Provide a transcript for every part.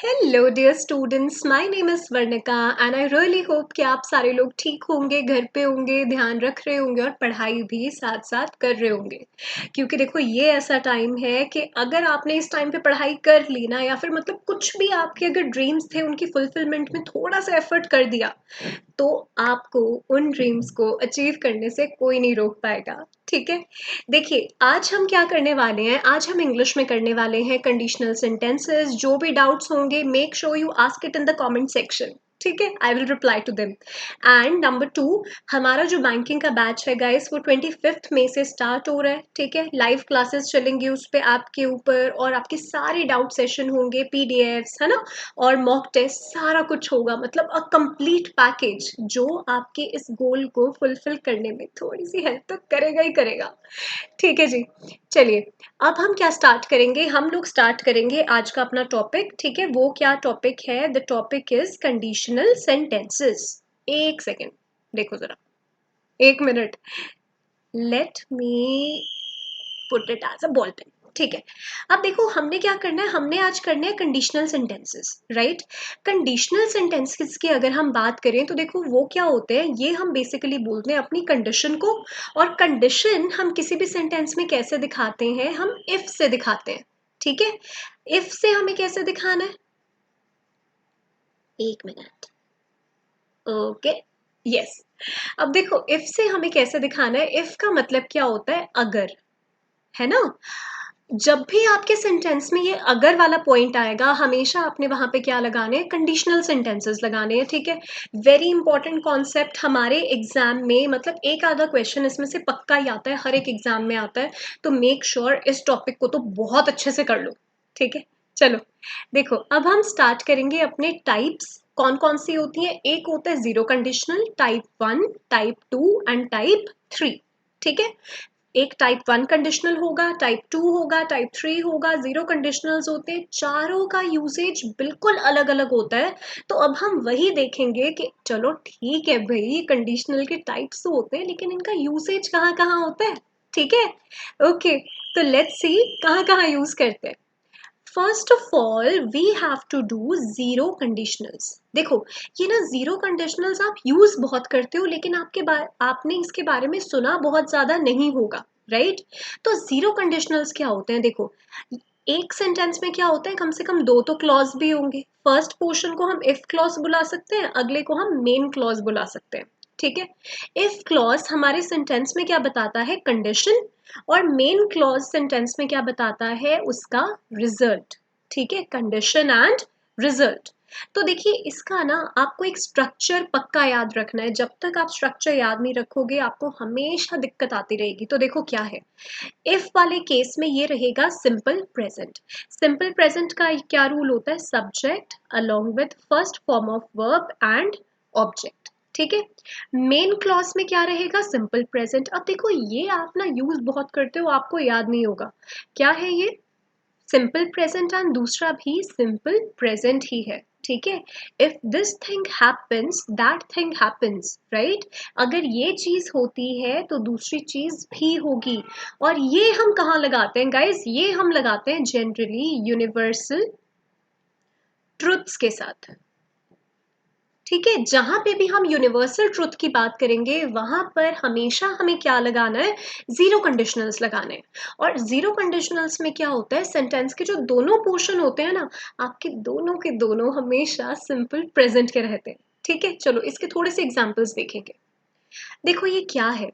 Hello dear students, my name is Varnika and I really hope कि आप सारे लोग ठीक होंगे, घर पे होंगे, ध्यान रख रहे होंगे और पढ़ाई भी साथ साथ कर रहे होंगे। क्योंकि देखो ये ऐसा टाइम है कि अगर आपने इस टाइम पे पढ़ाई कर ली ना, या फिर मतलब कुछ भी आपके अगर ड्रीम्स थे उनकी फुलफिलमेंट में थोड़ा सा एफर्ट कर दिया, तो आपको उन ड्रीम्स को अचीव करने से कोई नहीं रोक पाएगा। ठीक है, देखिए आज हम क्या करने वाले हैं, आज हम इंग्लिश में करने वाले हैं कंडीशनल सेंटेंसेस। जो भी डाउट्स होंगे make sure you ask it in the comment section. ठीक है, I will reply to them. And number two, हमारा जो बैंकिंग का बैच है गाइस वो 25 मई से स्टार्ट हो रहा है। ठीक है, लाइव क्लासेस चलेंगी उस पर आपके ऊपर, और आपके सारे डाउट सेशन होंगे, पीडीएफ्स है ना, और मॉक टेस्ट, सारा कुछ होगा। मतलब अ कंप्लीट पैकेज जो आपके इस गोल को फुलफिल करने में थोड़ी सी हेल्प तो करेगा ही करेगा। ठीक है जी, चलिए अब हम क्या स्टार्ट करेंगे, हम लोग स्टार्ट करेंगे आज का अपना टॉपिक। ठीक है, वो क्या टॉपिक है, the topic is conditional sentences. एक सेकेंड, देखो जरा, एक मिनट, let me put it as a ball pen. ठीक है, अब देखो हमने क्या करना है, हमने आज करना है conditional sentences, right. Conditional sentences की अगर हम बात करें तो देखो वो क्या होते हैं, ये हम बेसिकली बोलते हैं अपनी कंडीशन को। और कंडीशन हम किसी भी सेंटेंस में कैसे दिखाते हैं, हम इफ से दिखाते हैं। ठीक है, इफ से हमें कैसे दिखाना है, एक मिनट, ओके, यस। अब देखो इफ से हमें कैसे दिखाना है, इफ का मतलब क्या होता है, अगर, है ना। जब भी आपके सेंटेंस में ये अगर वाला पॉइंट आएगा, हमेशा आपने वहां पे क्या लगाने हैं, कंडीशनल सेंटेंसेस लगाने हैं। ठीक है, वेरी इंपॉर्टेंट कॉन्सेप्ट हमारे एग्जाम में, मतलब एक आधा क्वेश्चन इसमें से पक्का ही आता है, हर एक एग्जाम में आता है। तो मेक श्योर इस टॉपिक को तो बहुत अच्छे से कर लो। ठीक है, चलो देखो अब हम स्टार्ट करेंगे अपने टाइप्स कौन कौन सी होती है। एक होता है zero conditional, type 1, type 2 and type 3। ठीक है, एक टाइप 1 कंडीशनल होगा, टाइप 2 होगा, टाइप 3 होगा, जीरो कंडीशनल्स होते हैं। चारों का यूसेज बिल्कुल अलग अलग होता है। तो अब हम वही देखेंगे कि चलो ठीक है भाई, कंडीशनल के टाइप्स तो होते हैं लेकिन इनका यूसेज कहाँ कहाँ होता है। ठीक है, ओके, तो लेट्स सी कहाँ कहाँ यूज करते हैं। First of all we have to do zero conditionals. देखो ये ना जीरो कंडीशनल्स आप यूज बहुत करते हो, लेकिन आपने इसके बारे में सुना बहुत ज्यादा नहीं होगा, राइट। तो जीरो कंडीशनल्स क्या होते हैं, देखो एक सेंटेंस में क्या होता है, कम से कम दो तो क्लॉज भी होंगे। फर्स्ट पोर्शन को हम इफ क्लॉज बुला सकते हैं, अगले को हम मेन क्लॉज बुला सकते हैं। ठीक है, इफ क्लॉज हमारे सेंटेंस में क्या बताता है, कंडीशन, और मेन क्लॉज सेंटेंस में क्या बताता है, उसका रिजल्ट। ठीक है, कंडीशन एंड रिजल्ट। तो देखिए इसका ना आपको एक स्ट्रक्चर पक्का याद रखना है। जब तक आप स्ट्रक्चर याद नहीं रखोगे आपको हमेशा दिक्कत आती रहेगी। तो देखो क्या है, इफ वाले केस में ये रहेगा सिंपल प्रेजेंट। सिंपल प्रेजेंट का क्या रूल होता है, subject along with first form of verb and object. ठीक है, मेन क्लॉज में क्या रहेगा, सिंपल प्रेजेंट। अब देखो ये आप ना यूज बहुत करते हो, आपको याद नहीं होगा क्या है ये, सिंपल प्रेजेंट, एंड दूसरा भी सिंपल प्रेजेंट ही है। ठीक है, if this thing happens that thing happens, right. अगर ये चीज होती है तो दूसरी चीज भी होगी। और ये हम कहाँ लगाते हैं गाइस, ये हम लगाते हैं जनरली यूनिवर्सल ट्रुथ्स के साथ। ठीक है, जहां पे भी हम यूनिवर्सल ट्रुथ की बात करेंगे वहां पर हमेशा हमें क्या लगाना है, जीरो कंडीशनल्स लगाने हैं। और जीरो कंडीशनल्स में क्या होता है, सेंटेंस के जो दोनों पोर्शन होते हैं ना, आपके दोनों के दोनों हमेशा सिंपल प्रेजेंट के रहते हैं। ठीक है, चलो इसके थोड़े से एग्जांपल्स देखेंगे। देखो ये क्या है,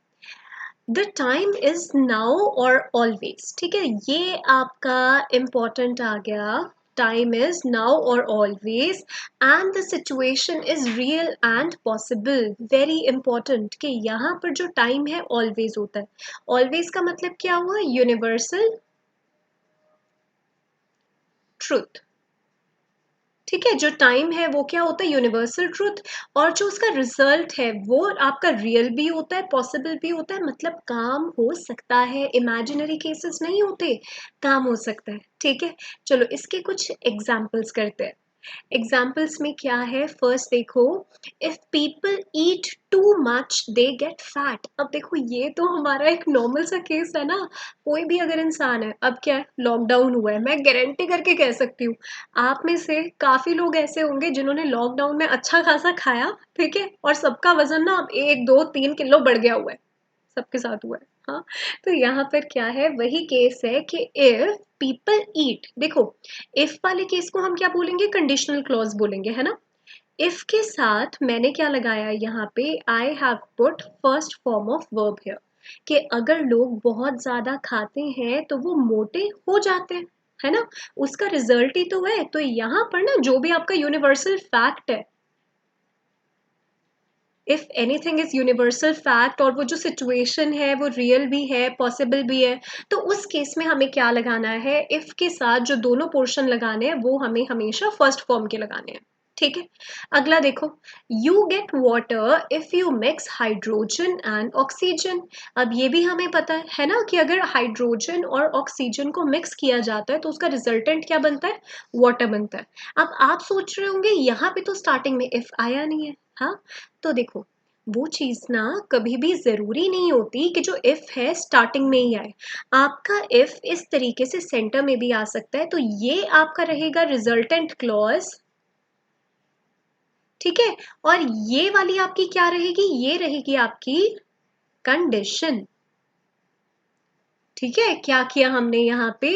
द टाइम इज नाउ और ऑलवेज। ठीक है, ये आपका इंपॉर्टेंट आ गया, टाइम इज नाउ और always, and the situation is real and possible. Very important कि यहाँ पर जो टाइम है ऑलवेज होता है। ऑलवेज का मतलब क्या हुआ, यूनिवर्सल ट्रुथ। ठीक है, जो टाइम है वो क्या होता है, यूनिवर्सल ट्रुथ। और जो उसका रिजल्ट है वो आपका रियल भी होता है, पॉसिबल भी होता है, मतलब काम हो सकता है, इमेजिनरी केसेस नहीं होते, काम हो सकता है। ठीक है, चलो इसके कुछ एग्जाम्पल्स करते हैं। एग्जाम्पल्स में क्या है, फर्स्ट देखो, if people eat too much they get fat. अब देखो ये तो हमारा एक नॉर्मल सा केस है ना, कोई भी अगर इंसान है, अब क्या है, लॉकडाउन हुआ है, मैं गारंटी करके कह सकती हूँ आप में से काफी लोग ऐसे होंगे जिन्होंने लॉकडाउन में अच्छा खासा खाया, ठीक है, और सबका वजन ना अब 1 2 3 किलो बढ़ गया हुआ है, सबके साथ हुआ है। हाँ, तो यहाँ पर क्या है, वही केस है कि इफ पीपल ईट, देखो इफ वाले केस को हम क्या बोलेंगे, कंडीशनल क्लॉज बोलेंगे, है ना। इफ के साथ मैंने क्या लगाया यहाँ पे, I have put first form of verb here, कि अगर लोग बहुत ज्यादा खाते हैं तो वो मोटे हो जाते हैं, है ना, उसका रिजल्ट ही तो है। तो यहाँ पर ना जो भी आपका यूनिवर्सल फैक्ट है, if anything is universal fact और वो जो सिचुएशन है वो रियल भी है, पॉसिबल भी है, तो उस केस में हमें क्या लगाना है, इफ के साथ जो दोनों पोर्शन लगाने हैं वो हमें हमेशा फर्स्ट फॉर्म के लगाने हैं, ठीक है। अगला देखो, you get water if you mix hydrogen and oxygen. अब ये भी हमें पता है ना, कि अगर हाइड्रोजन और ऑक्सीजन को मिक्स किया जाता है तो उसका रिजल्टेंट क्या बनता है, वाटर बनता है। अब आप सोच रहे होंगे यहाँ पे तो स्टार्टिंग में इफ आया नहीं है, हाँ, तो देखो वो चीज ना कभी भी जरूरी नहीं होती कि जो इफ है स्टार्टिंग में ही आए। आपका इफ इस तरीके से सेंटर में भी आ सकता है, तो ये आपका रहेगा रिजल्टेंट क्लॉज, ठीक है। और ये वाली आपकी क्या रहेगी, ये रहेगी आपकी कंडीशन, ठीक है। क्या किया हमने यहाँ पे,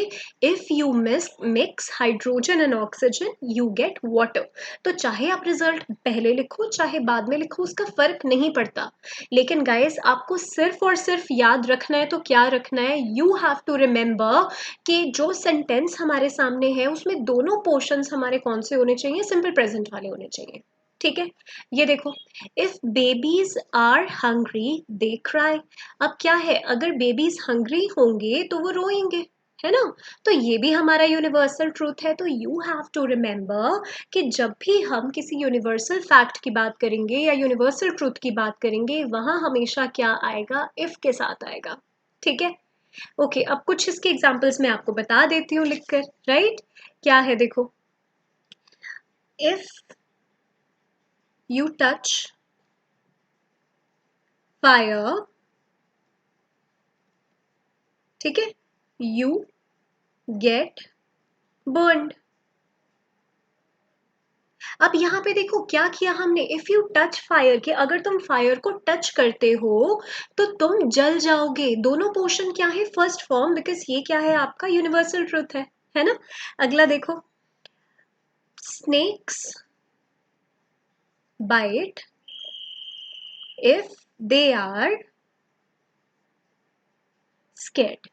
if you mix hydrogen and oxygen you get water. तो चाहे आप रिजल्ट पहले लिखो चाहे बाद में लिखो, उसका फर्क नहीं पड़ता। लेकिन गाइस आपको सिर्फ और सिर्फ याद रखना है, तो क्या रखना है, यू हैव टू रिमेम्बर कि जो सेंटेंस हमारे सामने है उसमें दोनों पोर्शंस हमारे कौन से होने चाहिए, सिंपल प्रेजेंट वाले होने चाहिए, ठीक है। ये देखो, if babies are hungry they cry. अब क्या है, अगर बेबीज हंग्री होंगे तो वो रोएंगे, है ना। तो ये भी हमारा यूनिवर्सल ट्रूथ है। तो यू हैव टू रिमेम्बर कि जब भी हम किसी यूनिवर्सल फैक्ट की बात करेंगे या यूनिवर्सल ट्रूथ की बात करेंगे, वहां हमेशा क्या आएगा, इफ के साथ आएगा, ठीक है। ओके, अब कुछ इसके एग्जांपल्स मैं आपको बता देती हूँ लिखकर, राइट। क्या है देखो, इफ यू टच फायर, ठीक है, यू गेट बर्न्ड। अब यहाँ पे देखो क्या किया हमने, इफ यू टच फायर, के अगर तुम फायर को टच करते हो तो तुम जल जाओगे। दोनों पोर्शन क्या है, फर्स्ट फॉर्म, बिकॉज ये क्या है, आपका यूनिवर्सल ट्रुथ है ना। अगला देखो, snakes bite if they are scared,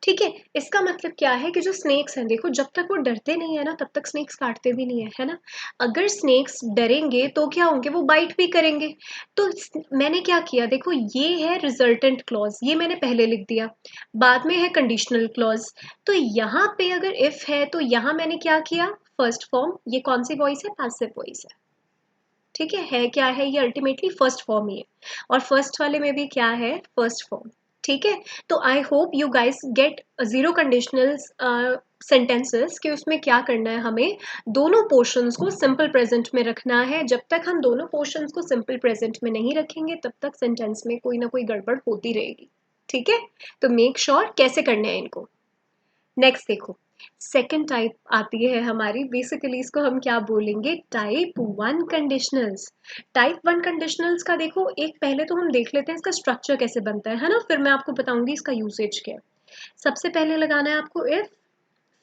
ठीक है। इसका मतलब क्या है कि जो स्नेक्स हैं, देखो जब तक वो डरते नहीं है ना तब तक स्नेक्स काटते भी नहीं है ना। अगर स्नेक्स डरेंगे तो क्या होंगे, वो बाइट भी करेंगे। तो मैंने क्या किया, देखो ये है रिजल्टेंट क्लॉज, ये मैंने पहले लिख दिया, बाद में है कंडीशनल क्लॉज। तो यहाँ पे अगर इफ है तो यहाँ मैंने क्या किया, फर्स्ट फॉर्म, ये कौन सी वॉइस है, पैसिव वॉइस है, ठीक है क्या है, ये अल्टीमेटली फर्स्ट फॉर्म ही है, और फर्स्ट वाले में भी क्या है, फर्स्ट फॉर्म, ठीक है। तो I hope you guys get zero conditional sentences कि उसमें क्या करना है, हमें दोनों पोर्शंस को सिंपल प्रेजेंट में रखना है। जब तक हम दोनों पोर्शंस को सिंपल प्रेजेंट में नहीं रखेंगे तब तक सेंटेंस में कोई ना कोई गड़बड़ होती रहेगी, ठीक है। तो मेक श्योर कैसे करने हैं इनको। नेक्स्ट देखो, सेकंड टाइप आती है हमारी, बेसिकली इसको हम क्या बोलेंगे, type one conditionals. Type one conditionals का देखो, एक पहले तो हम देख लेते हैं इसका स्ट्रक्चर कैसे बनता है ना, फिर मैं आपको बताऊंगी इसका यूसेज क्या है। सबसे पहले लगाना है आपको इफ,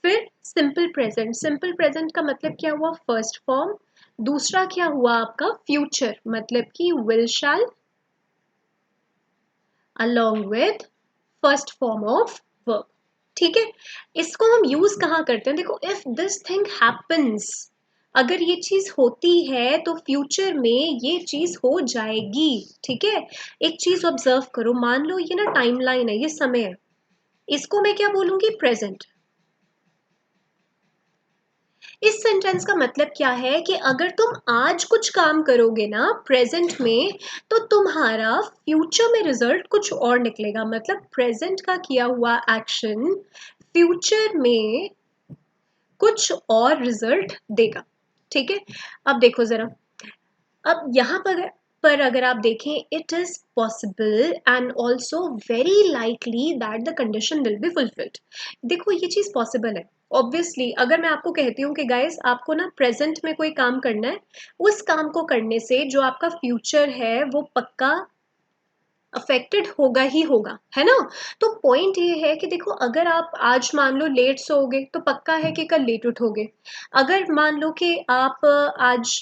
फिर सिंपल प्रेजेंट। सिंपल प्रेजेंट का मतलब क्या हुआ, फर्स्ट फॉर्म। दूसरा क्या हुआ आपका, फ्यूचर, मतलब कि will shell along with first form of verb, ठीक है। इसको हम यूज कहाँ करते हैं, देखो इफ दिस थिंग हैपन्स, अगर ये चीज होती है तो फ्यूचर में ये चीज हो जाएगी, ठीक है। एक चीज ऑब्जर्व करो, मान लो ये ना टाइमलाइन है, ये समय है, इसको मैं क्या बोलूंगी, प्रेजेंट। इस सेंटेंस का मतलब क्या है कि अगर तुम आज कुछ काम करोगे ना प्रेजेंट में, तो तुम्हारा फ्यूचर में रिजल्ट कुछ और निकलेगा। मतलब प्रेजेंट का किया हुआ एक्शन फ्यूचर में कुछ और रिजल्ट देगा। ठीक है, अब देखो जरा, अब यहाँ पर अगर आप देखें, it is possible and also very likely that the condition will be fulfilled. देखो ये चीज पॉसिबल है। ऑब्वियसली अगर मैं आपको कहती हूँ कि गाइस आपको ना प्रेजेंट में कोई काम करना है, उस काम को करने से जो आपका फ्यूचर है वो पक्का अफेक्टेड होगा ही होगा, है ना। तो पॉइंट ये है कि देखो, अगर आप आज मान लो लेट सोओगे तो पक्का है कि कल लेट उठोगे। अगर मान लो कि आप आज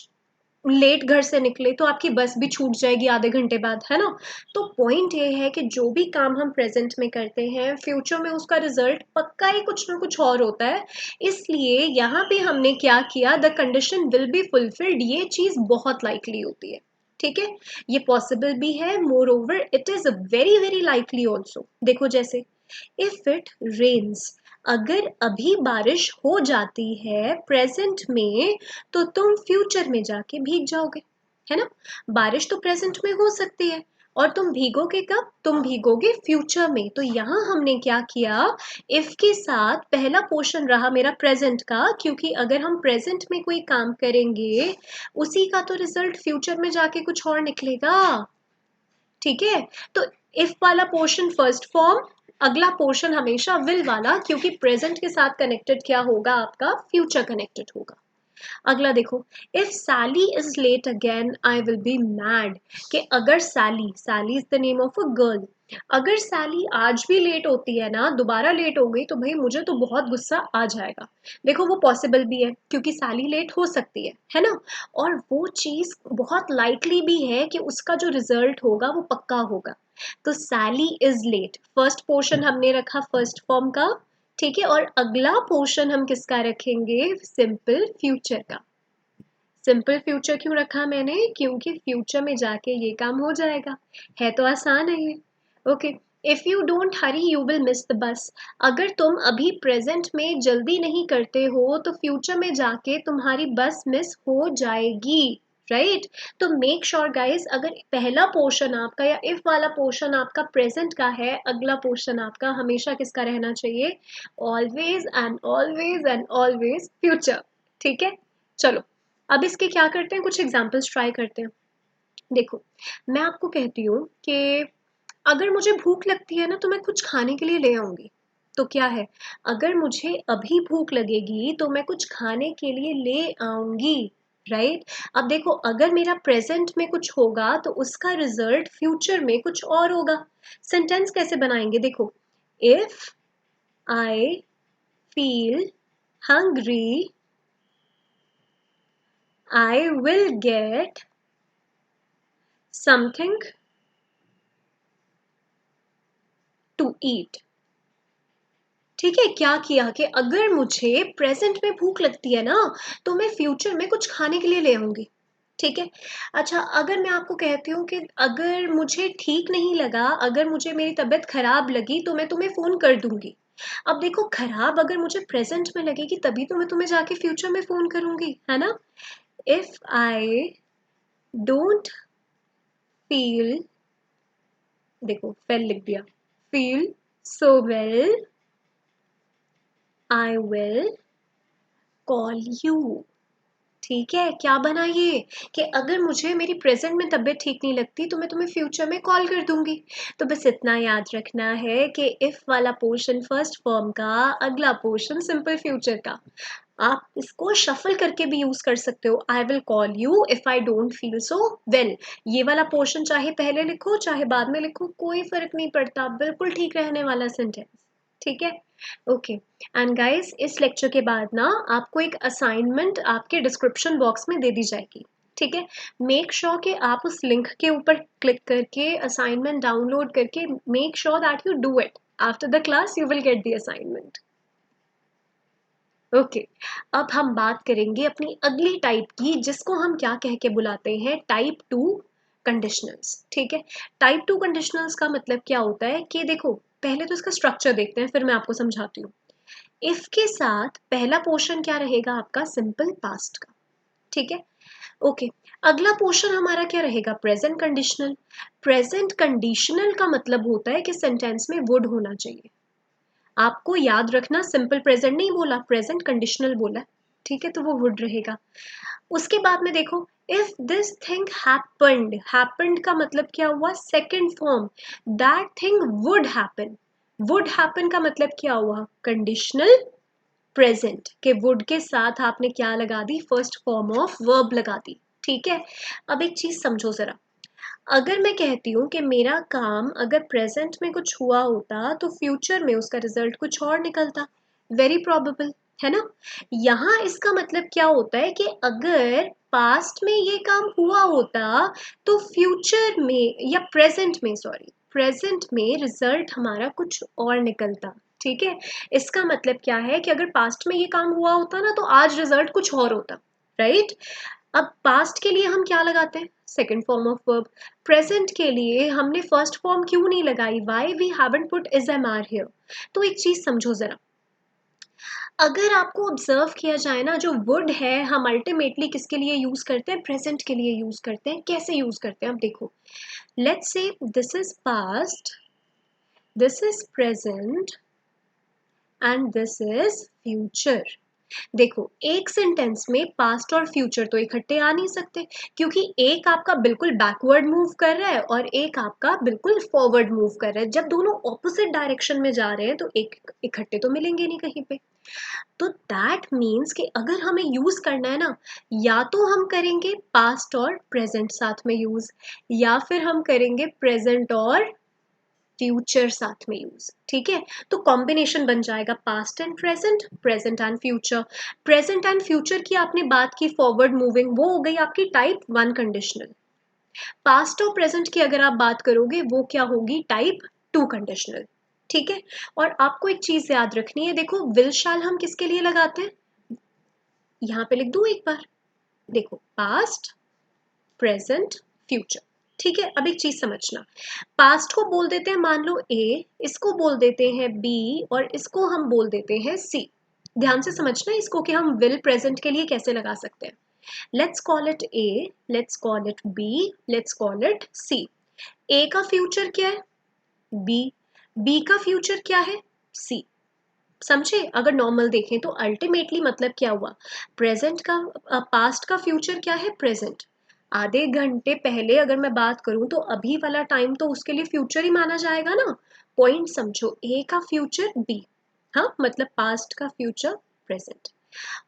लेट घर से निकले तो आपकी बस भी छूट जाएगी आधे घंटे बाद, है ना। तो पॉइंट ये है कि जो भी काम हम प्रेजेंट में करते हैं, फ्यूचर में उसका रिजल्ट पक्का ही कुछ ना कुछ और होता है। इसलिए यहाँ पे हमने क्या किया, the condition will be fulfilled, ये चीज बहुत लाइकली होती है। ठीक है, ये पॉसिबल भी है, more over it is very very likely also. देखो जैसे, इफ इट रेन्स, अगर अभी बारिश हो जाती है प्रेजेंट में, तो तुम फ्यूचर में जाके भीग जाओगे, है ना। बारिश तो प्रेजेंट में हो सकती है, और तुम भीगोगे कब, तुम भीगोगे फ्यूचर में। तो यहाँ हमने क्या किया, इफ के साथ पहला पोर्शन रहा मेरा प्रेजेंट का, क्योंकि अगर हम प्रेजेंट में कोई काम करेंगे उसी का तो रिजल्ट फ्यूचर में जाके कुछ और निकलेगा। ठीक है, तो इफ वाला पोर्शन फर्स्ट फॉर्म, अगला पोर्शन हमेशा विल वाला, क्योंकि प्रेजेंट के साथ कनेक्टेड क्या होगा, आपका फ्यूचर कनेक्टेड होगा। अगला देखो, if Sally is late again I will be mad, कि अगर Sally, Sally is the name of a girl, अगर सैली आज भी लेट होती है ना, दोबारा लेट हो गई, तो भाई मुझे तो बहुत गुस्सा आ जाएगा। देखो वो पॉसिबल भी है क्योंकि सैली लेट हो सकती है ना। और वो चीज बहुत लाइकली भी है कि उसका जो रिजल्ट होगा वो पक्का होगा। तो सैली इज लेट, फर्स्ट पोर्शन हमने रखा फर्स्ट फॉर्म का। ठीक है, और अगला पोर्शन हम किसका रखेंगे, सिंपल फ्यूचर का। सिंपल फ्यूचर क्यों रखा मैंने, क्योंकि फ्यूचर में जाके ये काम हो जाएगा। है तो आसान है ये। Okay, if you don't Hari you will miss the bus, अगर तुम अभी प्रेजेंट में जल्दी नहीं करते हो तो फ्यूचर में जाके तुम्हारी बस मिस हो जाएगी। राइट, तो मेक श्योर गाइस, अगर पहला पोर्शन आपका या इफ वाला पोर्शन आपका प्रेजेंट का है, अगला पोर्शन आपका हमेशा किसका रहना चाहिए, always and always and always future. ठीक है, चलो अब इसके क्या करते हैं, कुछ एग्जाम्पल्स ट्राई करते हैं। देखो, मैं आपको कहती हूँ कि अगर मुझे भूख लगती है ना तो मैं कुछ खाने के लिए ले आऊंगी। तो क्या है, अगर मुझे अभी भूख लगेगी तो मैं कुछ खाने के लिए ले आऊंगी। राइट, अब देखो, अगर मेरा प्रेजेंट में कुछ होगा तो उसका रिजल्ट फ्यूचर में कुछ और होगा। सेंटेंस कैसे बनाएंगे, देखो, if I feel hungry I will get something to eat। ठीक है, क्या किया कि अगर मुझे प्रेजेंट में भूख लगती है ना तो मैं फ्यूचर में कुछ खाने के लिए ले आऊंगी। ठीक है, अच्छा अगर मैं आपको कहती हूँ कि अगर मुझे ठीक नहीं लगा, अगर मुझे मेरी तबीयत खराब लगी तो मैं तुम्हें फोन कर दूंगी। अब देखो, खराब अगर मुझे प्रेजेंट में लगेगी तभी तो मैं तुम्हें जाके फ्यूचर में फोन करूंगी, है ना। इफ आई डोंट फील, देखो फेल लिख दिया, feel so well I will call you. ठीक है, क्या बना ये, कि अगर मुझे मेरी प्रेजेंट में तबीयत ठीक नहीं लगती तो मैं तुम्हें फ्यूचर में कॉल कर दूंगी। तो बस इतना याद रखना है कि इफ वाला पोर्शन फर्स्ट फॉर्म का, अगला पोर्शन सिंपल फ्यूचर का। आप इसको शफल करके भी यूज कर सकते हो, I will call you if I don't feel so well. ये वाला पोर्शन चाहे पहले लिखो चाहे बाद में लिखो, कोई फर्क नहीं पड़ता, बिल्कुल ठीक रहने वाला सेंटेंस। ठीक है, ओके। एंड गाइस, इस लेक्चर के बाद ना आपको एक असाइनमेंट आपके डिस्क्रिप्शन बॉक्स में दे दी जाएगी। ठीक है, मेक श्योर कि आप उस लिंक के ऊपर क्लिक करके असाइनमेंट डाउनलोड करके make sure that you do it. After the class you will get the assignment. Okay, अब हम बात करेंगे अपनी अगली टाइप की, जिसको हम क्या कह के बुलाते हैं, टाइप टू कंडीशनल्स। ठीक है, टाइप टू कंडीशनल्स का मतलब क्या होता है कि देखो, पहले तो इसका स्ट्रक्चर देखते हैं फिर मैं आपको समझाती हूँ। इफ के साथ पहला पोर्शन क्या रहेगा आपका, सिंपल पास्ट का। ठीक है, ओके। अगला पोर्शन हमारा क्या रहेगा, प्रेजेंट कंडीशनल। प्रेजेंट कंडीशनल का मतलब होता है कि सेंटेंस में वुड होना चाहिए। आपको याद रखना सिंपल प्रेजेंट नहीं बोला, प्रेजेंट कंडीशनल बोला, ठीक है, तो वो वुड रहेगा। उसके बाद में देखो, if this thing happened, happened का मतलब क्या हुआ, second form, that thing would happen. Would happen का मतलब क्या हुआ, कंडीशनल प्रेजेंट के वुड के साथ आपने क्या लगा दी, फर्स्ट फॉर्म ऑफ वर्ब लगा दी, ठीक है। अब एक चीज समझो जरा, अगर मैं कहती हूँ कि मेरा काम अगर प्रेजेंट में कुछ हुआ होता तो फ्यूचर में उसका रिजल्ट कुछ और निकलता, वेरी प्रोबेबल, है ना। यहाँ इसका मतलब क्या होता है कि अगर पास्ट में ये काम हुआ होता तो फ्यूचर में या प्रेजेंट में, सॉरी, प्रेजेंट में रिजल्ट हमारा कुछ और निकलता, ठीक है। इसका मतलब क्या है कि अगर पास्ट में ये काम हुआ होता ना तो आज रिजल्ट कुछ और होता, राइट। अब पास्ट के लिए हम क्या लगाते हैं, second form of verb. Present के लिए हमने फर्स्ट फॉर्म क्यों नहीं लगाई, why we haven't put is am are here. तो एक चीज समझो जरा, अगर आपको ऑब्जर्व किया जाए ना, जो वुड है हम अल्टीमेटली किसके लिए यूज करते हैं, प्रेजेंट के लिए यूज करते हैं। कैसे यूज करते हैं, अब देखो, let's say this is past, this is present and this is future. देखो, एक सेंटेंस में पास्ट और फ्यूचर तो इकट्ठे आ नहीं सकते, क्योंकि एक आपका बिल्कुल बैकवर्ड मूव कर रहा है और एक आपका बिल्कुल फॉरवर्ड मूव कर रहा है। जब दोनों ऑपोजिट डायरेक्शन में जा रहे हैं तो एक इकट्ठे तो मिलेंगे नहीं कहीं पे। तो दैट मीन्स कि अगर हमें यूज करना है ना, या तो हम करेंगे पास्ट और प्रेजेंट साथ में यूज, या फिर हम करेंगे प्रेजेंट और फ्यूचर साथ में यूज, ठीक है। तो कॉम्बिनेशन बन जाएगा past and present, present and future. Present and future की आपने बात की फॉरवर्ड मूविंग, वो हो गई आपकी टाइप वन कंडीशनल। पास्ट और प्रेजेंट की अगर आप बात करोगे वो क्या होगी, टाइप टू कंडीशनल, ठीक है। और आपको एक चीज याद रखनी है, देखो विल शैल हम किसके लिए लगाते हैं, यहां पे लिख दूं एक बार, देखो पास्ट, प्रेजेंट, फ्यूचर, ठीक है। अब एक चीज समझना, पास्ट को बोल देते हैं मान लो ए, इसको बोल देते हैं बी, और इसको हम बोल देते हैं सी। ध्यान से समझना इसको कि हम विल प्रेजेंट के लिए कैसे लगा सकते हैं। Let's call it A, let's call it B, let's call it C. A का फ्यूचर क्या है, बी, बी का फ्यूचर क्या है, सी। समझे, अगर नॉर्मल देखें तो अल्टीमेटली मतलब क्या हुआ, प्रेजेंट का पास्ट का फ्यूचर क्या है, प्रेजेंट। आधे घंटे पहले अगर मैं बात करूं तो अभी वाला टाइम तो उसके लिए फ्यूचर ही माना जाएगा ना। पॉइंट समझो, ए का फ्यूचर बी, हाँ मतलब पास्ट का फ्यूचर प्रेजेंट,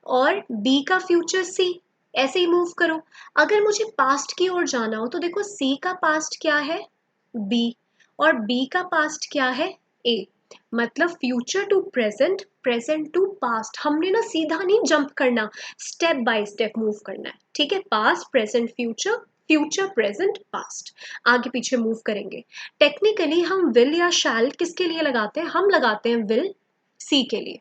और बी का फ्यूचर सी। ऐसे ही मूव करो, अगर मुझे पास्ट की ओर जाना हो तो देखो सी का पास्ट क्या है, बी, और बी का पास्ट क्या है, ए। मतलब future to present, present to past. हमने ना सीधा नहीं जंप करना, स्टेप बाय स्टेप मूव करना है, ठीक है। Past present future, future present past, आगे पीछे मूव करेंगे। टेक्निकली हम विल या शैल किसके लिए लगाते हैं, हम लगाते हैं विल सी के लिए,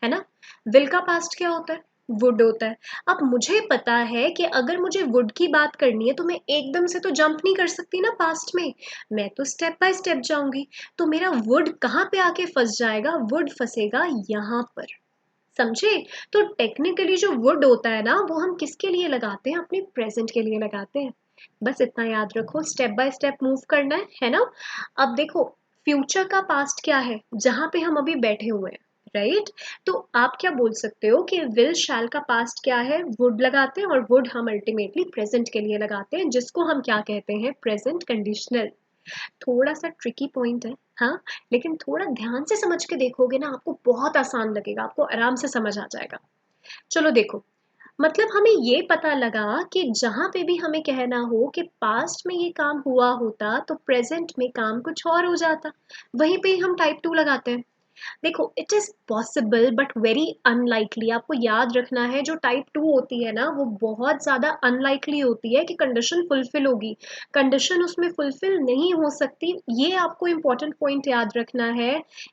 है ना। विल का पास्ट क्या होता है, वुड होता है। अब मुझे पता है कि अगर मुझे वुड की बात करनी है तो मैं एकदम से तो जंप नहीं कर सकती ना पास्ट में, मैं तो स्टेप बाय स्टेप जाऊंगी। तो मेरा वुड कहाँ पे आके फंस जाएगा, वुड फंसेगा यहाँ पर, समझे। तो टेक्निकली जो वुड होता है ना वो हम किसके लिए लगाते हैं, अपने प्रेजेंट के लिए लगाते हैं। बस इतना याद रखो, स्टेप बाय स्टेप मूव करना है ना। अब देखो, फ्यूचर का पास्ट क्या है, जहां पे हम अभी बैठे हुए हैं, राइट। तो आप क्या बोल सकते हो कि विल शैल का पास्ट क्या है, वुड लगाते हैं, और वुड हम अल्टीमेटली प्रेजेंट के लिए लगाते हैं, जिसको हम क्या कहते हैं, प्रेजेंट कंडीशनल। थोड़ा सा ट्रिकी पॉइंट है, हाँ, लेकिन थोड़ा ध्यान से समझ के देखोगे ना आपको बहुत आसान लगेगा, आपको आराम से समझ आ जाएगा। चलो देखो, मतलब हमें ये पता लगा कि जहां पे भी हमें कहना हो कि पास्ट में ये काम हुआ होता तो प्रेजेंट में काम कुछ और हो जाता, वहीं पे ही हम टाइप टू लगाते हैं। देखो, it is possible but very unlikely. आपको याद रखना है जो टाइप टू होती है ना वो बहुत ज्यादा अनलाइकली होती है कि कंडीशन फुलफिल होगी, कंडीशन उसमें फुलफिल नहीं हो सकती। ये आपको इंपॉर्टेंट पॉइंट याद रखना है।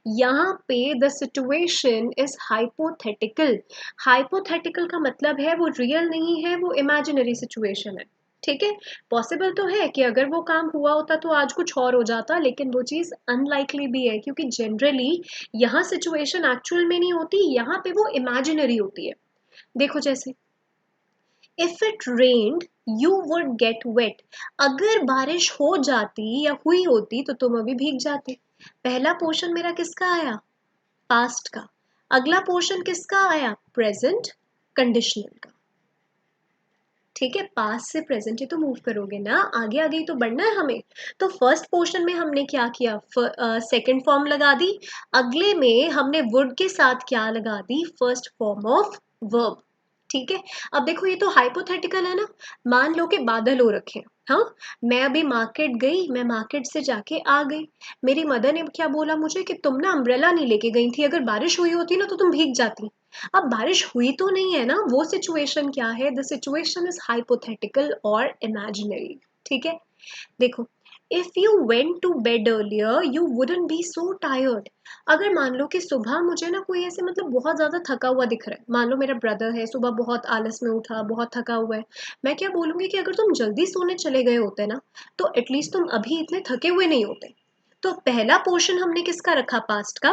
यहाँ पे the situation is hypothetical. Hypothetical का मतलब है वो रियल नहीं है, वो इमेजिनरी सिचुएशन है, ठीक है। पॉसिबल तो है कि अगर वो काम हुआ होता तो आज कुछ और हो जाता, लेकिन वो चीज अनलाइकली भी है, क्योंकि जनरली यहाँ सिचुएशन एक्चुअल में नहीं होती, यहाँ पे वो इमेजिनरी होती है। देखो जैसे, if it rained you would get wet. अगर बारिश हो जाती या हुई होती तो तुम अभी भीग जाते। पहला पोर्शन मेरा किसका आया, पास्ट का, अगला पोर्शन किसका आया, प्रेजेंट कंडीशनल का। ठीक है, पास्ट से प्रेजेंट ही तो मूव करोगे ना, आगे आगे ही तो बढ़ना है हमें। तो फर्स्ट पोर्शन में हमने क्या किया, सेकंड फॉर्म लगा दी, अगले में हमने वुड के साथ क्या लगा दी, फर्स्ट फॉर्म ऑफ वर्ब। ठीक है, अब देखो ये तो हाइपोथेटिकल है ना, मान लो कि बादल हो रखे हैं, हाँ, मैं अभी मार्केट गई, मैं मार्केट से जाके आ गई, मेरी मदर ने क्या बोला मुझे कि तुम ना अम्ब्रेला नहीं लेके गई थी, अगर बारिश हुई होती ना तो तुम भीग जाती। अब बारिश हुई तो नहीं है ना, वो सिचुएशन क्या है, द सिचुएशन इज हाइपोथेटिकल और इमेजिनरी। ठीक है, देखो, if you went to bed earlier you wouldn't be so tired. अगर मान लो कि सुबह मुझे ना कोई ऐसे मतलब बहुत ज्यादा थका हुआ दिख रहा है, मान लो मेरा ब्रदर है, सुबह बहुत आलस में उठा, बहुत थका हुआ है, मैं क्या बोलूंगी कि अगर तुम जल्दी सोने चले गए होते ना तो एटलीस्ट तुम अभी इतने थके हुए नहीं होते। तो पहला पोर्शन हमने किसका रखा, पास्ट का,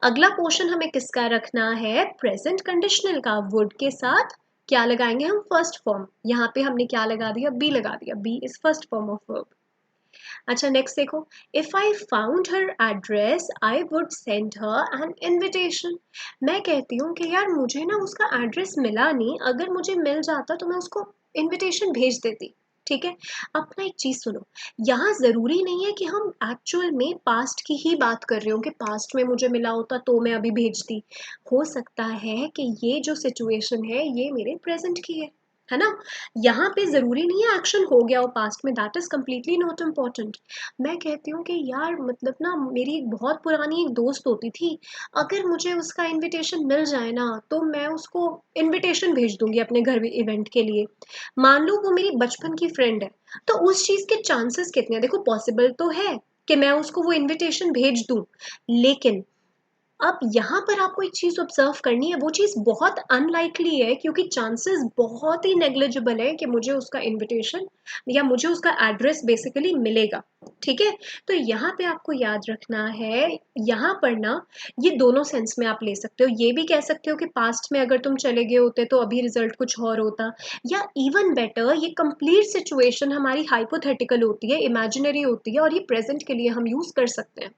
अगला पोर्शन हमें किसका रखना है, प्रेजेंट कंडीशनल का, वुड के साथ क्या लगाएंगे हम, फर्स्ट फॉर्म, यहाँ पे हमने क्या लगा दिया, बी लगा दिया, be is first form of verb. अच्छा नेक्स्ट देखो, if I found her address I would send her an invitation. मैं कहती हूँ कि यार मुझे ना उसका एड्रेस मिला नहीं, अगर मुझे मिल जाता तो मैं उसको इनविटेशन भेज देती। ठीक है, अब ना एक चीज सुनो, यहाँ जरूरी नहीं है कि हम एक्चुअल में पास्ट की ही बात कर रहे हो कि पास्ट में मुझे मिला होता तो मैं अभी भेजती। हो सकता है कि ये जो सिचुएशन है ये मेरे प्रेजेंट की है ना, यहाँ पे जरूरी नहीं है एक्शन हो गया हो पास्ट में, that is completely not important. मैं कहती हूँ कि यार मतलब ना मेरी एक बहुत पुरानी एक दोस्त होती थी, अगर मुझे उसका इनविटेशन मिल जाए ना तो मैं उसको इनविटेशन भेज दूंगी अपने घर इवेंट के लिए। मान लो वो मेरी बचपन की फ्रेंड है, तो उस चीज के चांसेस कितने हैं, देखो पॉसिबल तो है कि मैं उसको वो इनविटेशन भेज दूं, लेकिन अब यहाँ पर आपको एक चीज ऑब्जर्व करनी है, वो चीज बहुत अनलाइकली है क्योंकि चांसेस बहुत ही नेग्लिजिबल है कि मुझे उसका इनविटेशन या मुझे उसका एड्रेस बेसिकली मिलेगा। ठीक है, तो यहाँ पे आपको याद रखना है, यहाँ पर ना ये दोनों सेंस में आप ले सकते हो, ये भी कह सकते हो कि पास्ट में अगर तुम चले गए होते तो अभी रिजल्ट कुछ और होता, या इवन बेटर ये कंप्लीट सिचुएशन हमारी हाइपोथेटिकल होती है, इमेजिनरी होती है, और ये प्रेजेंट के लिए हम यूज कर सकते हैं।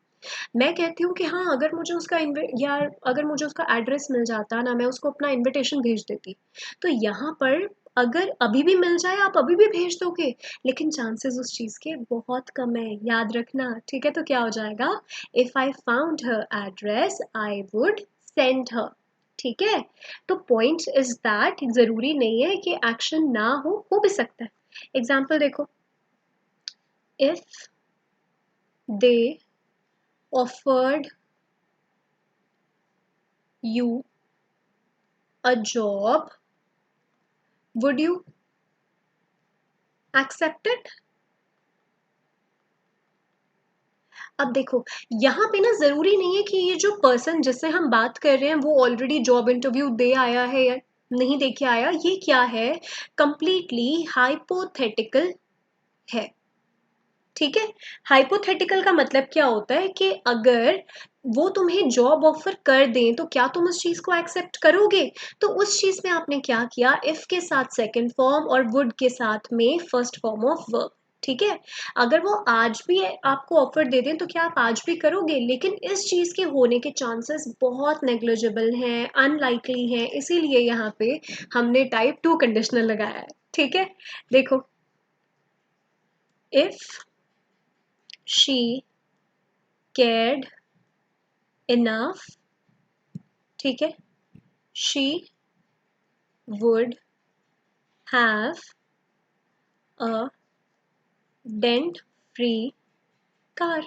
मैं कहती हूँ कि हाँ, अगर मुझे उसका यार अगर मुझे उसका एड्रेस मिल जाता ना, मैं उसको अपना इनविटेशन भेज देती। तो यहाँ पर अगर अभी भी मिल जाए आप अभी भी भेज दोगे, लेकिन चांसेस उस चीज के बहुत कम है, याद रखना। ठीक है, तो क्या हो जाएगा, if I found her address I would send हर। ठीक है, तो पॉइंट इज दैट जरूरी नहीं है कि एक्शन ना हो भी सकता है। एग्जाम्पल देखो, if they offered you a job, would you accept it? अब देखो, यहाँ पे ना जरूरी नहीं है कि ये जो पर्सन जिससे हम बात कर रहे हैं वो ऑलरेडी जॉब इंटरव्यू दे आया है या नहीं दे के आया, ये क्या है, कंप्लीटली हाइपोथेटिकल है। ठीक है, हाइपोथेटिकल का मतलब क्या होता है कि अगर वो तुम्हें जॉब ऑफर कर दें तो क्या तुम उस चीज को एक्सेप्ट करोगे। तो उस चीज में आपने क्या किया, इफ के साथ सेकंड फॉर्म और वुड के साथ में फर्स्ट फॉर्म ऑफ वर्ब। ठीक है, अगर वो आज भी आपको ऑफर दे दें तो क्या आप आज भी करोगे, लेकिन इस चीज के होने के चांसेस बहुत नेग्लिजिबल हैं, अनलाइकली हैं, इसीलिए यहाँ पे हमने टाइप 2 कंडीशनल लगाया है। ठीक है, देखो, इफ शी cared enough, ठीक है, she would have a dent free car।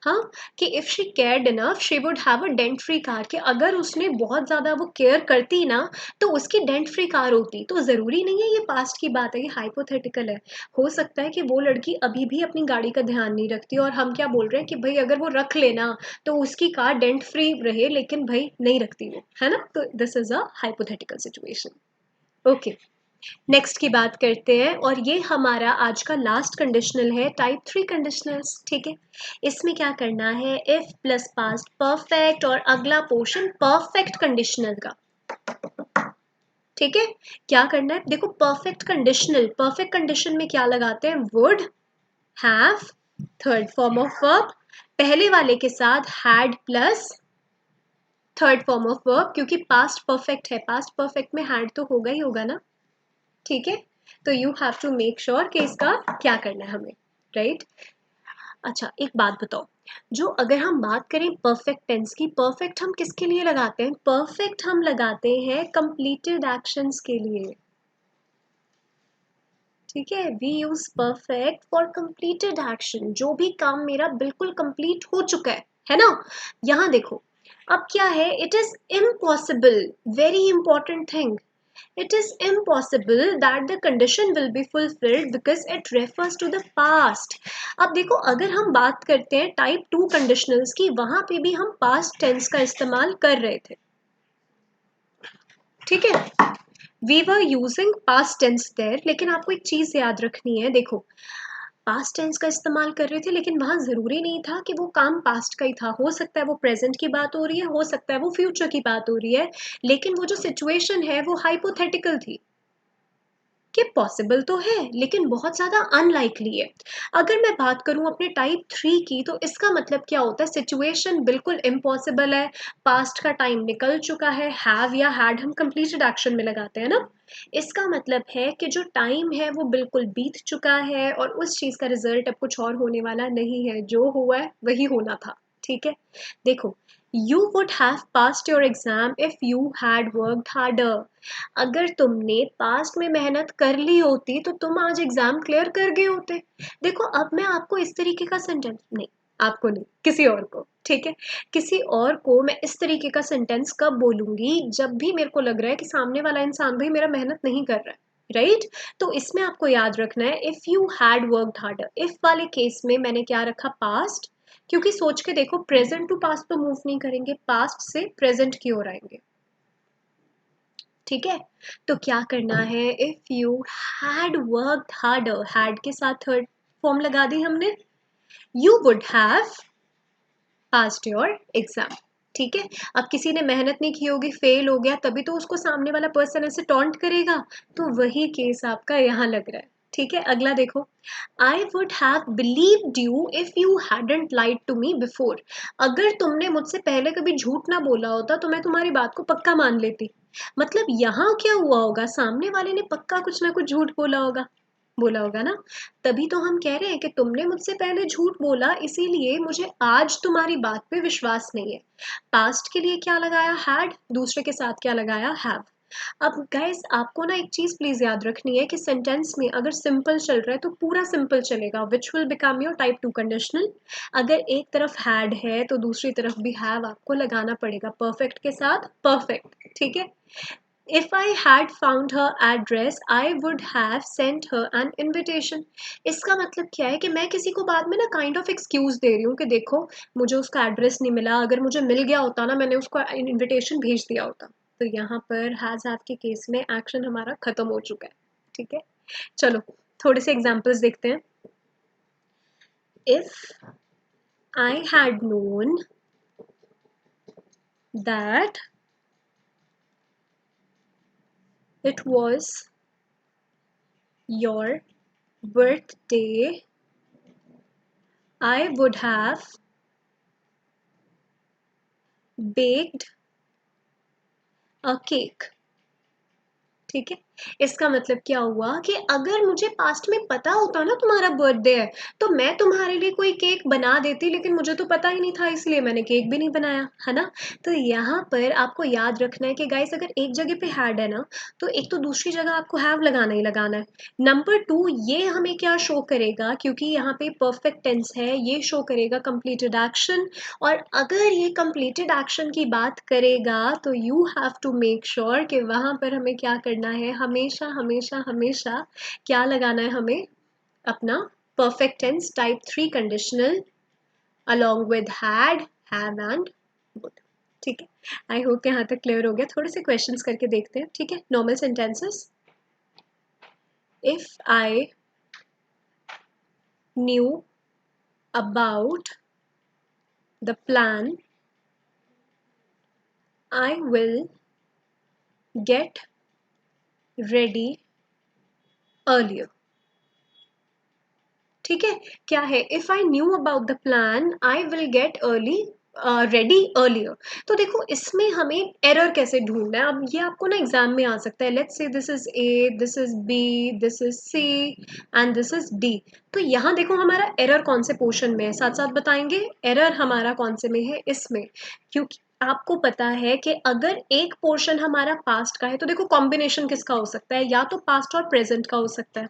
हाँ, कि if she cared enough she would have a dent free car, कि अगर उसने बहुत ज्यादा वो केयर करती ना तो उसकी डेंट फ्री कार होती। तो जरूरी नहीं है ये पास्ट की बात है, ये हाइपोथेटिकल है। हो सकता है कि वो लड़की अभी भी अपनी गाड़ी का ध्यान नहीं रखती और हम क्या बोल रहे हैं कि भाई अगर वो रख लेना तो उसकी कार डेंट फ्री रहे, लेकिन भाई नहीं रखती वो, है ना, तो this is a hypothetical situation. Okay, next की बात करते हैं, और ये हमारा आज का लास्ट कंडीशनल है, टाइप 3 कंडीशनल्स। ठीक है, इसमें क्या करना है, इफ प्लस पास्ट परफेक्ट और अगला पोर्शन परफेक्ट कंडीशनल का। ठीक है, क्या करना है, देखो परफेक्ट कंडीशनल, परफेक्ट कंडीशन में क्या लगाते हैं, would have, third form of verb, पहले वाले के साथ had plus third form of verb, क्योंकि पास्ट परफेक्ट है, पास्ट परफेक्ट में हैड तो होगा ही होगा ना, ठीक है। तो you have to make sure कि इसका क्या करना है हमें, राइट। अच्छा एक बात बताओ, जो अगर हम बात करें परफेक्ट टेंस की, परफेक्ट हम किसके लिए लगाते हैं? परफेक्ट हम लगाते हैं कंप्लीटेड एक्शंस के लिए, ठीक है। We use perfect for completed action, जो भी काम मेरा बिल्कुल कंप्लीट हो चुका है ना। यहाँ देखो अब क्या है, it is impossible, very important thing, it is impossible that the condition will be fulfilled because it refers to the past। अब देखो अगर हम बात करते हैं टाइप 2 कंडीशनल्स की, वहां पे भी हम पास्ट टेंस का इस्तेमाल कर रहे थे, ठीक है। We were using past tense there, लेकिन आपको एक चीज याद रखनी है, देखो पास्ट टेंस का इस्तेमाल कर रहे थे लेकिन वहां जरूरी नहीं था कि वो काम पास्ट का ही था, हो सकता है वो प्रेजेंट की बात हो रही है, हो सकता है वो फ्यूचर की बात हो रही है, लेकिन वो जो सिचुएशन है वो हाइपोथेटिकल थी, कि पॉसिबल तो है लेकिन बहुत ज़्यादा अनलाइकली है। अगर मैं बात करूं अपने टाइप 3 की, तो इसका मतलब क्या होता है, सिचुएशन बिल्कुल इम्पॉसिबल है, पास्ट का टाइम निकल चुका है, हैव या हैड हम कंप्लीटेड एक्शन में लगाते हैं ना, इसका मतलब है कि जो टाइम है वो बिल्कुल बीत चुका है और उस चीज़ का रिजल्ट अब कुछ और होने वाला नहीं है, जो हुआ है वही होना था, ठीक है। देखो you would have passed your exam if you had worked harder, अगर तुमने पास्ट में मेहनत कर ली होती तो तुम आज एग्जाम क्लियर कर गए होते। देखो अब मैं आपको इस तरीके का सेंटेंस नहीं, आपको नहीं किसी और को, ठीक है, किसी और को मैं इस तरीके का सेंटेंस कब बोलूंगी, जब भी मेरे को लग रहा है कि सामने वाला इंसान भी मेरा मेहनत नहीं कर रहा है, राइट। तो इसमें आपको याद रखना है if you had worked harder, if वाले केस में मैंने क्या रखा, पास्ट, क्योंकि सोच के देखो प्रेजेंट टू पास्ट तो मूव नहीं करेंगे, पास्ट से प्रेजेंट की ओर आएंगे, ठीक है। तो क्या करना है, if you had worked harder, had के साथ थर्ड फॉर्म लगा दी हमने, you would have passed your exam, ठीक है। अब किसी ने मेहनत नहीं की होगी, फेल हो गया, तभी तो उसको सामने वाला पर्सन ऐसे टॉन्ट करेगा, तो वही केस आपका यहाँ लग रहा है, ठीक है। अगला देखो, I would have believed you if you hadn't lied to me before, अगर तुमने मुझसे पहले कभी झूठ ना बोला होता तो मैं तुम्हारी बात को पक्का मान लेती। मतलब यहाँ क्या हुआ होगा, सामने वाले ने पक्का कुछ ना कुछ झूठ बोला होगा ना, तभी तो हम कह रहे हैं कि तुमने मुझसे पहले झूठ बोला, इसीलिए मुझे आज तुम्हारी बात पे विश्वास नहीं है। पास्ट के लिए क्या लगाया, हैड, दूसरे के साथ क्या लगाया, हैव। अब गाइस आपको ना एक चीज प्लीज याद रखनी है कि सेंटेंस में अगर सिंपल चल रहा है तो पूरा सिंपल चलेगा, which will become your type 2 conditional. अगर एक तरफ हैड है तो दूसरी तरफ भी हैव आपको लगाना पड़ेगा, परफेक्ट के साथ परफेक्ट, ठीक है। If I had found her address, I would have sent her an invitation। इसका मतलब क्या है कि मैं किसी को बाद में ना काइंड ऑफ एक्सक्यूज दे रही हूँ कि देखो मुझे उसका एड्रेस नहीं मिला, अगर मुझे मिल गया होता ना मैंने उसको इनविटेशन भेज दिया होता। तो यहाँ पर हैज हैव के केस में एक्शन हमारा खत्म हो चुका है, ठीक है। चलो थोड़े से एग्जाम्पल्स देखते हैं। If I had known that it was your birthday, I would have baked a cake। ठीक है, इसका मतलब क्या हुआ कि अगर मुझे पास्ट में पता होता ना तुम्हारा बर्थडे है तो मैं तुम्हारे लिए कोई केक बना देती, लेकिन मुझे तो पता ही नहीं था इसलिए मैंने केक भी नहीं बनाया, है ना। तो यहाँ पर आपको याद रखना है कि गाइस अगर एक जगह पे हैड है ना, तो एक तो दूसरी जगह आपको हैव लगाना ही लगाना है। नंबर 2, ये हमें क्या शो करेगा, क्योंकि यहाँ पे परफेक्ट टेंस है, ये शो करेगा कंप्लीटेड एक्शन, और अगर ये कंप्लीटेड एक्शन की बात करेगा तो you have to make sure कि वहां पर हमें क्या करना है, हमेशा हमेशा हमेशा क्या लगाना है हमें, अपना perfect tense type 3 conditional along with had, have and would, ठीक है। आई होप यहाँ तक क्लियर हो गया, थोड़े से क्वेश्चंस करके देखते हैं, ठीक है। Normal sentences, if I knew about the plan I will get ready earlier। ठीक है, क्या है, if I knew about the plan I will get early ready earlier. तो देखो इसमें हमें एरर कैसे ढूंढना है, अब ये आपको ना एग्जाम में आ सकता है। Let's say this is A, this is B, this is C and this is D. तो यहाँ देखो हमारा एरर कौन से पोर्शन में है, साथ साथ बताएंगे एरर हमारा कौन से में है, इसमें। क्योंकि आपको पता है कि अगर एक पोर्शन हमारा पास्ट का है तो देखो कॉम्बिनेशन किसका हो सकता है, या तो पास्ट और प्रेजेंट का हो सकता है,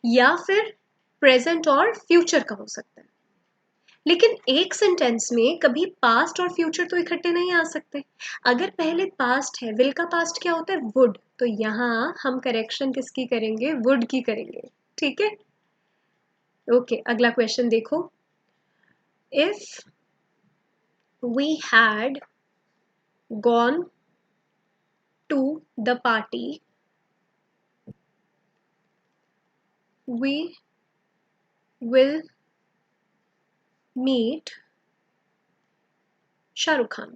या फिर प्रेजेंट और फ्यूचर का हो सकता है। लेकिन एक सेंटेंस में कभी पास्ट और फ्यूचर तो इकट्ठे नहीं आ सकते। अगर पहले पास्ट है, विल का पास्ट क्या होता है, वुड, तो यहाँ हम करेक्शन किसकी करेंगे, वुड की करेंगे। ठीक है, ओके, अगला क्वेश्चन देखो। If we had gone to the party we will meet Shahrukh Khan.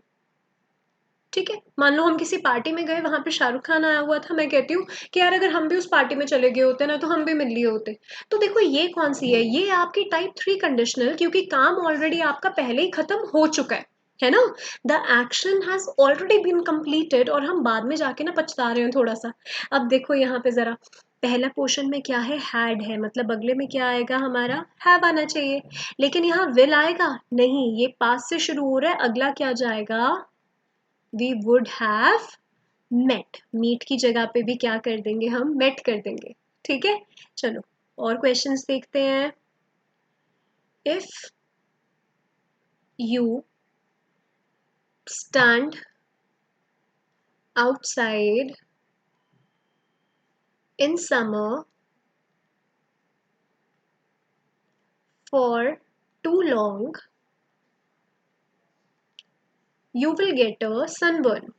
ठीक है, मान लो हम किसी पार्टी में गए, वहां पे शाहरुख खान आया हुआ था, मैं कहती हूँ कि यार अगर हम भी उस पार्टी में चले गए होते ना तो हम भी मिल लिए होते। तो देखो ये कौन सी है, ये आपकी टाइप 3 कंडीशनल, क्योंकि काम ऑलरेडी आपका पहले ही खत्म हो चुका है ना। The action has already been completed, और हम बाद में जाके ना पछता रहे हैं थोड़ा सा। अब देखो यहाँ पे जरा, पहला पोर्शन में क्या है, हैड है, मतलब अगले में क्या आएगा, हमारा हैव आना चाहिए। लेकिन यहाँ विल आएगा नहीं, ये पास से शुरू हो रहा है, अगला क्या जाएगा, we would have met। Meet की जगह पे भी क्या कर देंगे, हम मेट कर देंगे। ठीक है, चलो और क्वेश्चंस देखते हैं। If you stand outside in summer for too long you will get a sunburn।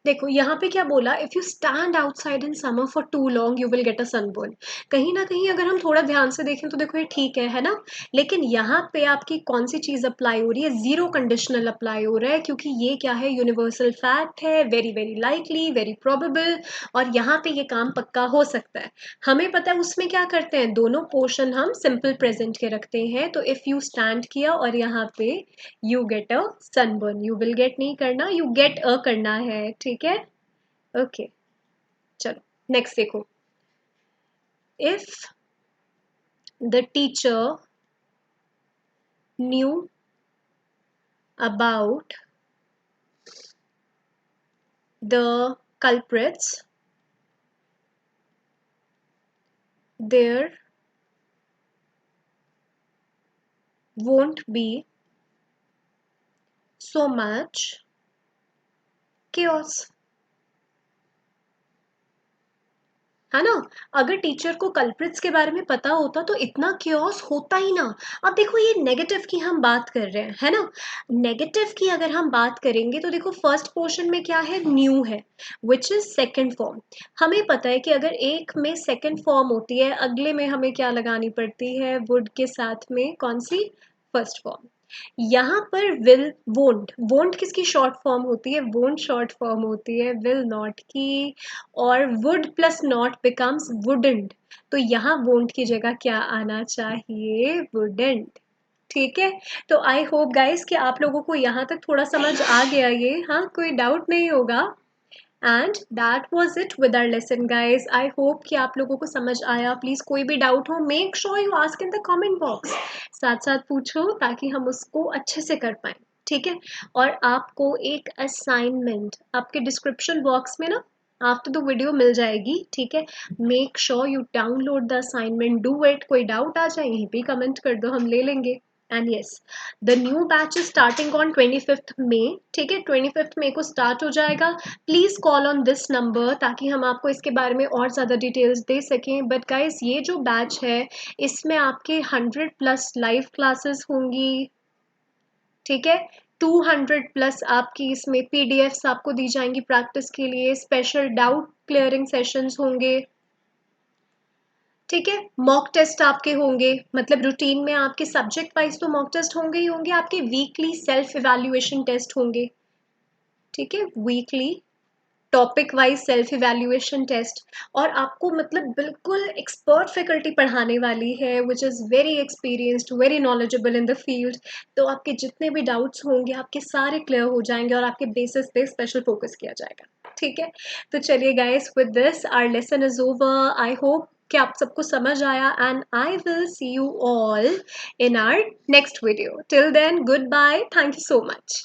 देखो यहाँ पे क्या बोला, if you stand outside in summer for too long you will get a sunburn. कहीं ना कहीं अगर हम थोड़ा ध्यान से देखें तो देखो ये ठीक है ना। लेकिन यहाँ पे आपकी कौन सी चीज अप्लाई हो रही है, जीरो कंडीशनल अप्लाई हो रहा है, क्योंकि ये क्या है, यूनिवर्सल फैक्ट है, very very likely, very probable, और यहाँ पे ये काम पक्का हो सकता है। हमें पता है उसमें क्या करते हैं, दोनों पोर्शन हम सिंपल प्रेजेंट के रखते हैं। तो इफ यू स्टैंड किया और यहाँ पे you get a sunburn, you will gate नहीं करना, यू गेट अ करना है। ठीक है, ओके, चलो नेक्स्ट देखो। If the teacher knew about the culprits there won't be so much chaos। है ना, अगर टीचर को कल्प्रिट्स के बारे में पता होता तो इतना क्योस होता ही ना। अब देखो ये नेगेटिव की हम बात कर रहे हैं, है ना। नेगेटिव की अगर हम बात करेंगे तो देखो फर्स्ट पोर्शन में क्या है, न्यू है, विच इज सेकेंड फॉर्म। हमें पता है कि अगर एक में सेकेंड फॉर्म होती है, अगले में हमें क्या लगानी पड़ती है, वुड के साथ में कौन सी, फर्स्ट फॉर्म। यहाँ पर विल वोंट, वोंट किसकी शॉर्ट फॉर्म होती है, वोंट शॉर्ट फॉर्म होती है विल नॉट की, और would plus not becomes wouldn't. तो यहाँ वोंट की जगह क्या आना चाहिए, वुडेंट। ठीक है, तो आई होप गाइस कि आप लोगों को यहाँ तक थोड़ा समझ आ गया ये, हाँ कोई डाउट नहीं होगा। And that was it with our lesson guys. I hope कि आप लोगों को समझ आया। प्लीज कोई भी डाउट हो, make sure you ask in the comment box, साथ साथ पूछो ताकि हम उसको अच्छे से कर पाए। ठीक है, और आपको एक असाइनमेंट आपके डिस्क्रिप्शन बॉक्स में ना आफ्टर द वीडियो मिल जाएगी। ठीक है, make sure you download the assignment, do it. कोई डाउट आ जाए यहीं पे कमेंट कर दो, हम ले लेंगे। And yes, the new batch is starting on 25th मई। ठीक है, 25th मई को स्टार्ट हो जाएगा। Please call on this number ताकि हम आपको इसके बारे में और ज़्यादा डिटेल्स दे सकें। बट गाइस ये जो बैच है इसमें आपके 100+ लाइव क्लासेस होंगी। ठीक है, 200 प्लस आपकी इसमें पीडीएफ्स आपको दी जाएंगी प्रैक्टिस के लिए, स्पेशल डाउट क्लियरिंग सेशंस होंगे। ठीक है, मॉक टेस्ट आपके होंगे, मतलब रूटीन में आपके सब्जेक्ट वाइज तो मॉक टेस्ट होंगे ही होंगे, आपके वीकली सेल्फ इवैल्यूएशन टेस्ट होंगे। ठीक है, weekly topic wise self evaluation test, और आपको मतलब बिल्कुल एक्सपर्ट फैकल्टी पढ़ाने वाली है which is very experienced, very knowledgeable in the field. तो आपके जितने भी डाउट्स होंगे आपके सारे क्लियर हो जाएंगे और आपके बेसिस पे स्पेशल फोकस किया जाएगा। ठीक है, तो चलिए guys, with this our lesson is over. I hope कि आप सबको समझ आया, and I will see you all in our next video. Till then, goodbye. Thank you so much.